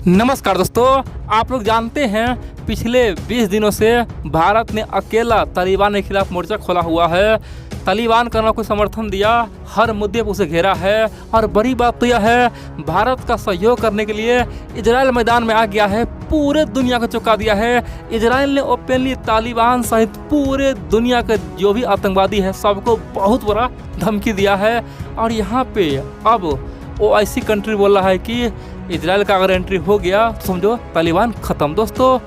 नमस्कार दोस्तों, आप लोग जानते हैं पिछले 20 दिनों से भारत ने अकेला तालिबान के खिलाफ मोर्चा खोला हुआ है। तालिबान का ना कोई समर्थन दिया, हर मुद्दे पर उसे घेरा है। और बड़ी बात तो यह है, भारत का सहयोग करने के लिए इजराइल मैदान में आ गया है, पूरे दुनिया को चौंका दिया है। इजराइल ने ओपनली तालिबान सहित पूरे दुनिया के जो भी आतंकवादी है सबको बहुत बड़ा धमकी दिया है। और यहाँ पे अब वो ऐसी कंट्री बोल रहा है कि इजराइल का अगर एंट्री हो गया तो समझो तालिबान ख़त्म। दोस्तों,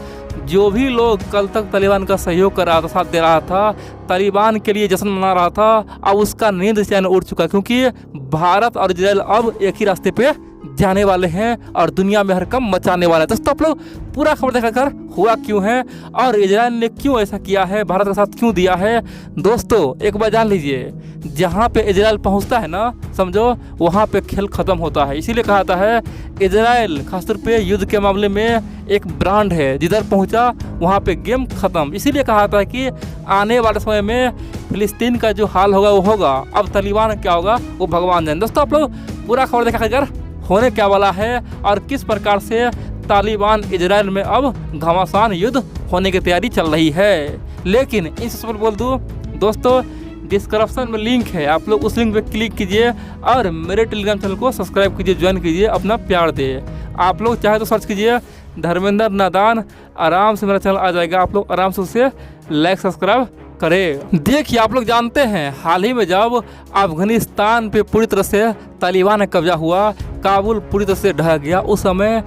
जो भी लोग कल तक तालिबान का सहयोग कर रहा था, साथ दे रहा था, तालिबान के लिए जश्न मना रहा था, अब उसका नींद चैन उड़ चुका, क्योंकि भारत और इजराइल अब एक ही रास्ते पे जाने वाले हैं और दुनिया में हरकम मचाने वाले हैं। दोस्तों, आप लोग पूरा खबर देखा कर हुआ क्यों है और इजराइल ने क्यों ऐसा किया है, भारत के साथ क्यों दिया है। दोस्तों, एक बार जान लीजिए, जहाँ पे इजराइल पहुँचता है ना, समझो वहाँ पे खेल ख़त्म होता है। इसीलिए कहा जाता है इजराइल खासतौर पे युद्ध के मामले में एक ब्रांड है, जिधर पहुँचा वहाँ पे गेम ख़त्म। इसीलिए कहा जाता है कि आने वाले समय में फिलिस्तीन का जो हाल होगा वो होगा। अब तालिबान क्या होगा वो भगवान जाने। दोस्तों, आप लोग पूरा खबर देखा कर होने क्या वाला है और किस प्रकार से तालिबान इजराइल में अब घमासान युद्ध होने की तैयारी चल रही है। लेकिन इस पर बोल दूँ दोस्तों, डिस्क्रिप्शन में लिंक है, आप लोग उस लिंक पे क्लिक कीजिए और मेरे टेलीग्राम चैनल को सब्सक्राइब कीजिए, ज्वाइन कीजिए, अपना प्यार दे। आप लोग चाहे तो सर्च कीजिए धर्मेंद्र नादान, आराम से मेरा चैनल आ जाएगा, आप लोग आराम से उसे लाइक सब्सक्राइब करें। देखिए, आप लोग जानते हैं हाल ही में जब अफगानिस्तान पे पूरी तरह से तालिबान का कब्जा हुआ, काबुल पूरी तरह से ढह गया, उस समय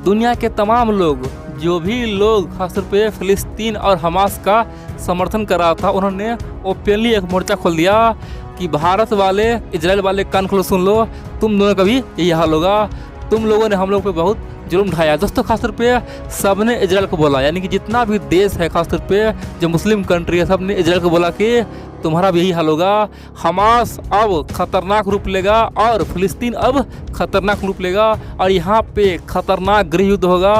दुनिया के तमाम लोग, जो भी लोग खासतौर पे फिलिस्तीन और हमास का समर्थन कर रहा था, उन्होंने ओपनली एक मोर्चा खोल दिया कि भारत वाले इजराइल वाले कान खोलो, सुन लो, तुम दोनों का भी यही हाल होगा, तुम लोगों ने हम लोग पे बहुत जुल्म ढाया। दोस्तों, खासतौर पे सबने इजराइल को बोला, यानी कि जितना भी देश है खासतौर पे जो मुस्लिम कंट्री है, सबने इजराइल को बोला कि तुम्हारा भी यही हाल होगा। हमास अब खतरनाक रूप लेगा और फिलिस्तीन अब खतरनाक रूप लेगा और यहाँ पे खतरनाक गृह युद्ध होगा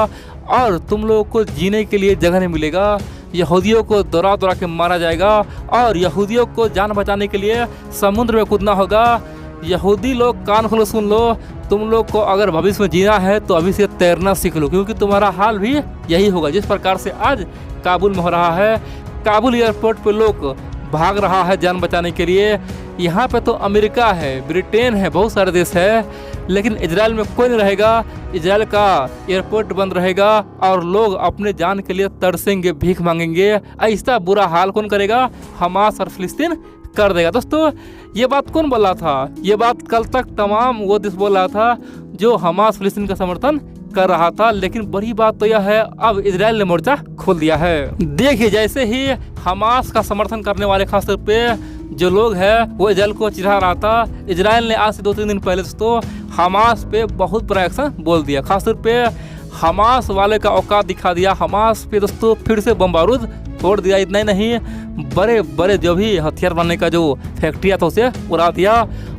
और तुम लोगों को जीने के लिए जगह नहीं मिलेगा। यहूदियों को दौड़ा दौड़ा के मारा जाएगा और यहूदियों को जान बचाने के लिए समुद्र में कूदना होगा। यहूदी लोग कान खोलो, सुन लो, तुम लोग को अगर भविष्य में जीना है तो अभी से तैरना सीख लो, क्योंकि तुम्हारा हाल भी यही होगा जिस प्रकार से आज काबुल में हो रहा है। काबुल एयरपोर्ट पे लोग भाग रहा है जान बचाने के लिए। यहाँ पे तो अमेरिका है, ब्रिटेन है, बहुत सारे देश है, लेकिन इजराइल में कोई नहीं रहेगा। इजराइल का एयरपोर्ट बंद रहेगा और लोग अपने जान के लिए तरसेंगे, भीख मांगेंगे। ऐसा बुरा हाल कौन करेगा? हमास और फिलिस्तीन कर देगा। दोस्तों, ये बात कौन बोल रहा था? ये बात कल तक तमाम वो देश बोल रहा था जो हमास फिलिस्तीन का समर्थन कर रहा था। लेकिन बड़ी बात तो यह है, अब इजराइल ने मोर्चा खोल दिया है। देखिए, जैसे ही हमास का समर्थन करने वाले खासतौर पे जो लोग हैं वो इजराइल को चिढ़ा रहा था, इजराइल ने आज से 2-3 दिन पहले दोस्तों हमास पे बहुत बड़ा एक्शन बोल दिया। खासतौर पे हमास वाले का औकात दिखा दिया। हमास पे दोस्तों फिर से बम बारूद छोड़ दिया। इतना ही नहीं, बड़े बड़े जो भी हथियार बनाने का जो फैक्ट्रिया था उसे उड़ा दिया।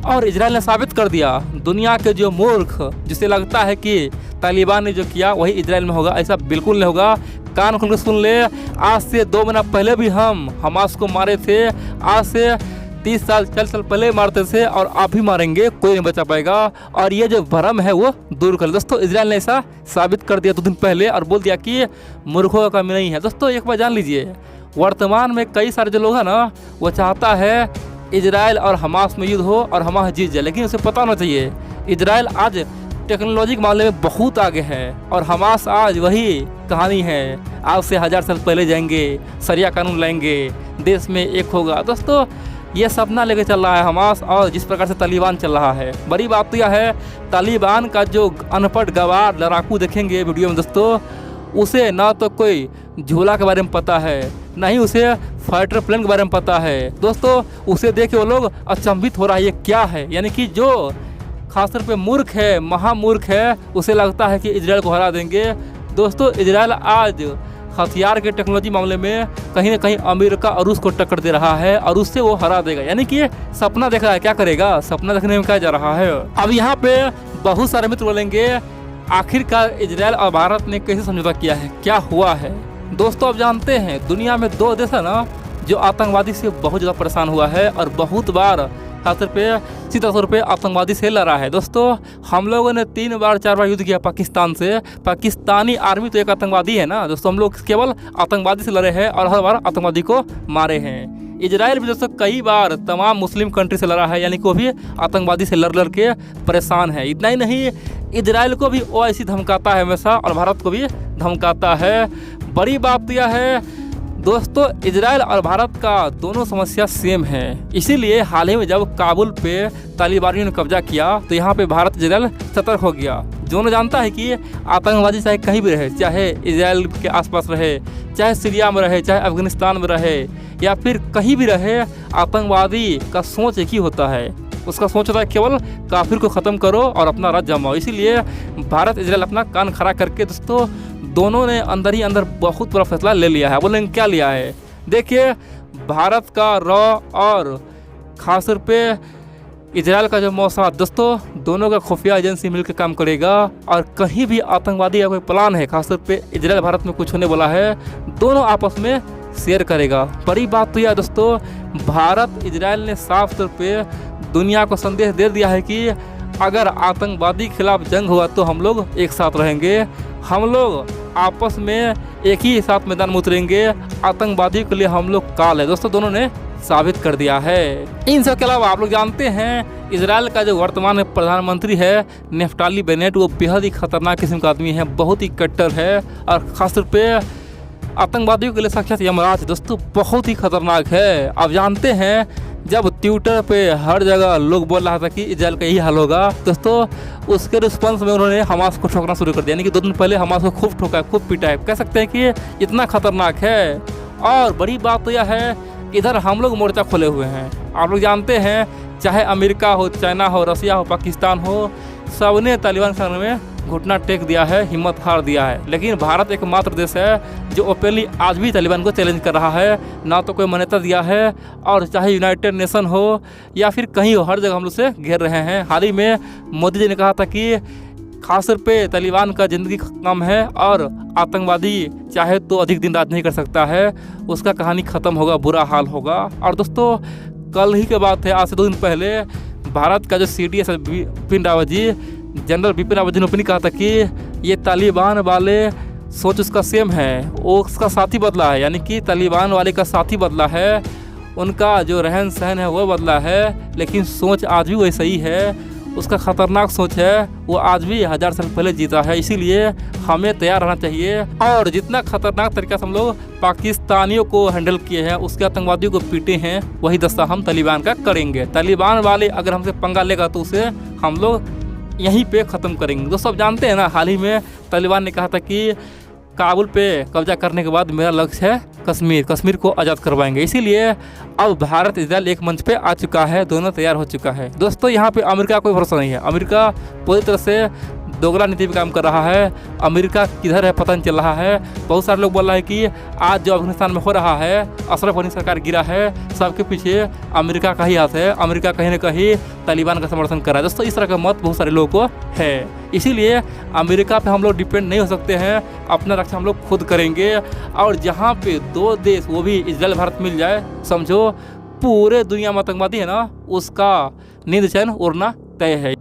और इजराइल ने साबित कर दिया, दुनिया के जो मूर्ख जिसे लगता है कि तालिबान ने जो किया वही इजराइल में होगा, ऐसा बिल्कुल नहीं होगा। कान खोल के सुन ले, आज से 2 महीना पहले भी हम हमास को मारे थे, आज से 30 साल 40 साल पहले मारते थे और आप भी मारेंगे, कोई नहीं बचा पाएगा। और ये जो भ्रम है वो दूर कर। दोस्तों, इजराइल ने ऐसा साबित कर दिया 2 दिन पहले और बोल दिया कि मूर्खों का कमी नहीं है। दोस्तों, एक बार जान लीजिए, वर्तमान में कई सारे जो लोग हैं ना, वो चाहता है इजराइल और हमास में युद्ध हो और हमास जीत जाए, लेकिन उसे पता होना चाहिए इजराइल आज टेक्नोलॉजी के मामले में बहुत आगे है और हमास आज वही कहानी है, आज से 1000 साल पहले जाएंगे, शरिया कानून लाएंगे, देश में एक होगा। दोस्तों, ये सपना लेके चल रहा है हमास और जिस प्रकार से तालिबान चल रहा है। बड़ी बात तो यह है, तालिबान का जो अनपढ़ गवार लड़ाकू देखेंगे वीडियो में दोस्तों, उसे ना तो कोई झूला के बारे में पता है, ना ही उसे फाइटर प्लेन के बारे में पता है। दोस्तों, उसे देख के वो लोग अचंभित हो रहा है, ये क्या है। यानी कि जो खासतौर पे मूर्ख है, महामूर्ख है, उसे लगता है कि इजराइल को हरा देंगे। दोस्तों, इजराइल आज हथियार के टेक्नोलॉजी मामले में कहीं ना कहीं अमेरिका और रूस को टक्कर दे रहा है और उससे वो हरा देगा। यानी कि सपना देख रहा है, क्या करेगा, सपना देखने में क्या जा रहा है। अब यहाँ पे बहुत सारे मित्र बोलेंगे, आखिरकार इजराइल और भारत ने कैसे समझौता किया है, क्या हुआ है। दोस्तों, आप जानते हैं दुनिया में 2 देश है ना जो आतंकवादी से बहुत ज़्यादा परेशान हुआ है और बहुत बार खासतौर पे सीधा तौर पे आतंकवादी से लड़ा है। दोस्तों हम लोगों ने 3 बार 4 बार युद्ध किया पाकिस्तान से। पाकिस्तानी आर्मी तो एक आतंकवादी है ना दोस्तों, हम लोग केवल आतंकवादी से लड़े हैं और हर बार आतंकवादी को मारे हैं। इजराइल भी दोस्तों कई बार तमाम मुस्लिम कंट्री से लड़ा है, यानी कि वो भी आतंकवादी से लड़ के परेशान है। इतना ही नहीं, इजराइल को भी ओआईसी धमकाता है हमेशा और भारत को भी धमकाता है। बड़ी बात यह है दोस्तों, इजराइल और भारत का दोनों समस्या सेम है। इसीलिए हाल ही में जब काबुल पे तालिबानियों ने कब्जा किया तो यहाँ पे भारत इजराइल सतर्क हो गया। दोनों जानता है कि आतंकवादी चाहे कहीं भी रहे, चाहे इजराइल के आसपास रहे, चाहे सीरिया में रहे, चाहे अफगानिस्तान में रहे या फिर कहीं भी रहे, आतंकवादी का सोच एक ही होता है। उसका सोच होता है केवल काफिर को ख़त्म करो और अपना राज जमाओ। इसीलिए भारत इजराइल अपना कान खड़ा करके दोस्तों दोनों ने अंदर ही अंदर बहुत बड़ा फैसला ले लिया है। बोलेंगे क्या लिया है? देखिए, भारत का रॉ और खासतौर पे इजराइल का जो मौसाद, दोस्तों दोनों का खुफिया एजेंसी मिलकर काम करेगा और कहीं भी आतंकवादी या कोई प्लान है, खासतौर पे इजराइल भारत में कुछ होने वाला है, दोनों आपस में शेयर करेगा। बड़ी बात तो यह दोस्तों, भारत इजराइल ने साफ तौर पे दुनिया को संदेश दे दिया है कि अगर आतंकवादी के खिलाफ जंग हुआ तो हम लोग एक साथ रहेंगे, हम लोग आपस में एक ही साथ मैदान में उतरेंगे, आतंकवादी के लिए हम लोग काल है। दोस्तों दोनों ने साबित कर दिया है। इन सब के अलावा आप लोग जानते हैं इजराइल का जो वर्तमान प्रधानमंत्री है नेफ्ताली बेनेट, वो बेहद ही खतरनाक किस्म का आदमी है, बहुत ही कट्टर है और खासतौर पे आतंकवादियों के लिए साक्षात यमराज। दोस्तों बहुत ही खतरनाक है। आप जानते हैं जब ट्विटर पे हर जगह लोग बोल रहा था कि इजराइल का यही हाल होगा, दोस्तों उसके रिस्पॉन्स में उन्होंने हमास को ठोकना शुरू कर दिया। यानी कि 2 दिन पहले हमास को खूब ठोका, खूब पीटा है। कह सकते हैं कि इतना खतरनाक है। और बड़ी बात तो यह है, इधर हम लोग मोर्चा खोले हुए हैं। आप लोग जानते हैं चाहे अमेरिका हो, चाइना हो, रसिया हो, पाकिस्तान हो, सबने तालिबान के सामने में घुटना टेक दिया है, हिम्मत हार दिया है। लेकिन भारत एकमात्र देश है जो ओपनली आज भी तालिबान को चैलेंज कर रहा है, ना तो कोई मान्यता दिया है। और चाहे यूनाइटेड नेशन हो या फिर कहीं हो, हर जगह हम लोग से घेर रहे हैं। हाल ही में मोदी जी ने कहा था कि खासतौर पे तालिबान का ज़िंदगी कम है और आतंकवादी चाहे तो अधिक दिन रात नहीं कर सकता है, उसका कहानी ख़त्म होगा, बुरा हाल होगा। और दोस्तों कल ही के बात है, आज से 2 दिन पहले भारत का जो CDS है बिपिन रावत जी, जनरल बिपिन रावत जी ने अपनी कहा था कि ये तालिबान वाले सोच उसका सेम है, वो उसका साथी बदला है। यानी कि तालिबान वाले का साथी बदला है, उनका जो रहन सहन है वो बदला है, लेकिन सोच आज भी वैसा ही है। उसका ख़तरनाक सोच है, वो आज भी 1000 साल पहले जीता है। इसीलिए हमें तैयार रहना चाहिए। और जितना खतरनाक तरीका से हम लोग पाकिस्तानियों को हैंडल किए हैं, उसके आतंकवादियों को पीटे हैं, वही दस्ता हम तालिबान का करेंगे। तालिबान वाले अगर हमसे पंगा लेगा तो उसे हम लोग यहीं पे ख़त्म करेंगे। दोस्तों आप जानते हैं ना, हाल ही में तालिबान ने कहा था कि काबुल पे कब्जा करने के बाद मेरा लक्ष्य है कश्मीर को आज़ाद करवाएंगे। इसीलिए अब भारत इजराइल एक मंच पे आ चुका है, दोनों तैयार हो चुका है। दोस्तों यहाँ पे अमेरिका कोई भरोसा नहीं है। अमेरिका पूरी तरह से दोगला नीति पे काम कर रहा है। अमेरिका किधर है पता नहीं चल रहा है। बहुत सारे लोग बोल रहे हैं कि आज जो अफगानिस्तान में हो रहा है, अशरफ गनी सरकार गिरा है, सबके पीछे अमेरिका का ही हाथ है। अमेरिका कहीं ना कहीं तालिबान का समर्थन कर रहा है। दोस्तों इस तरह का मत बहुत सारे लोगों को है। इसीलिए अमेरिका पे हम लोग डिपेंड नहीं हो सकते हैं, अपना रक्षा हम लोग खुद करेंगे। और जहाँ पे 2 देश, वो भी इजराइल भारत मिल जाए, समझो पूरे दुनिया में आतंकवादी है ना, उसका नींद चैन उड़ना तय है।